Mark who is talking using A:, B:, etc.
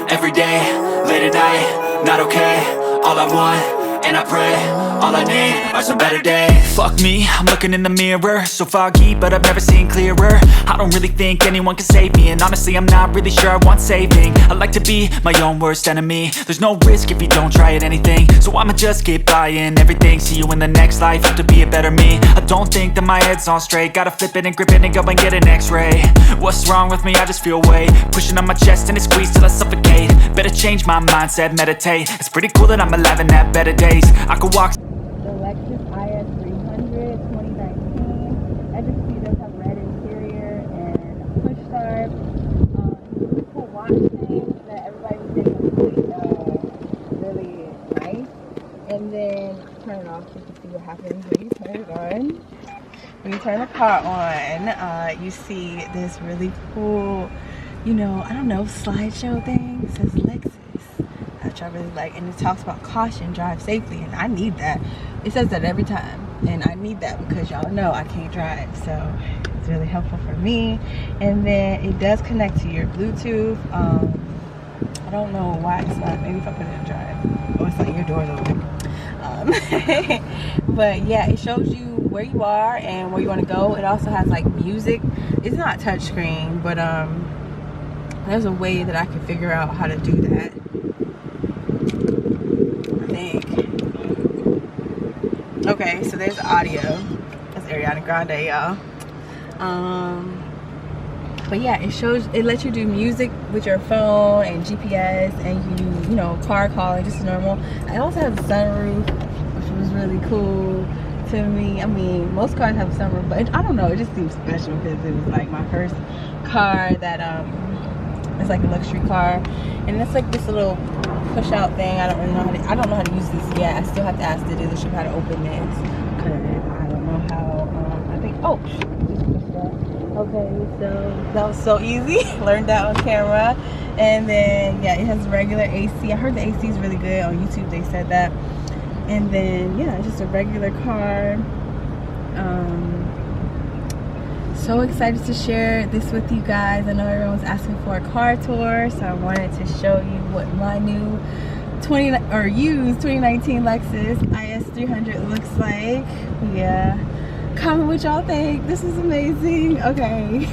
A: every day, late at night, not okay. All I want, and I pray, all I need are some better days. Fuck me, I'm looking in the mirror, so foggy, but I've never seen clearer. I don't really think anyone can save me, and honestly I'm not really sure I want saving. I like to be my own worst enemy. There's no risk if you don't try at anything, so I'ma just keep buying everything. See you in the next life, have to be a better me. I don't think that my head's on straight, gotta flip it and grip it and go and get an x-ray. What's wrong with me? I just feel weight pushing on my chest and it squeezes till I suffocate. Better change my mindset, meditate. It's pretty cool that I'm alive and have better days. I could walk.
B: The Lexus IS 300 2019. As you can see, it does have red interior and push start. Really cool watch thing that everybody was saying was really nice. And then turn it off so you can see what happens when you turn it on. When you turn the car on, you see this really cool, I don't know, slideshow thing. It says Lexus, which I really like, and it talks about caution, drive safely, and I need that. It says that every time, and I need that because y'all know I can't drive, so it's really helpful for me. And then it does connect to your Bluetooth. I don't know why it's not. Maybe if I put it in drive. Oh, it's like your door's open. But yeah, it shows you where you are and where you want to go. It also has like music. It's not touchscreen, but there's a way that I can figure out how to do that, I think. Okay, so there's audio. That's Ariana Grande, y'all. But yeah, it lets you do music with your phone and GPS, and you car calling just normal. I also have a sunroof, which was really cool to me. I mean, most cars have a sunroof, but I don't know, it just seems special because it was like my first car that it's like a luxury car, and it's like this little push out thing. I don't know how to use this yet. I still have to ask the dealership how to open this because I don't know how. I think just push that. Okay, so that was so easy. Learned that on camera. And then yeah, it has regular AC. I heard the AC is really good. On YouTube they said that. And then yeah, it's just a regular car. So excited to share this with you guys. I know everyone's asking for a car tour, so I wanted to show you what my new used 2019 Lexus IS 300 looks like. Yeah, comment what y'all think. This is amazing. Okay.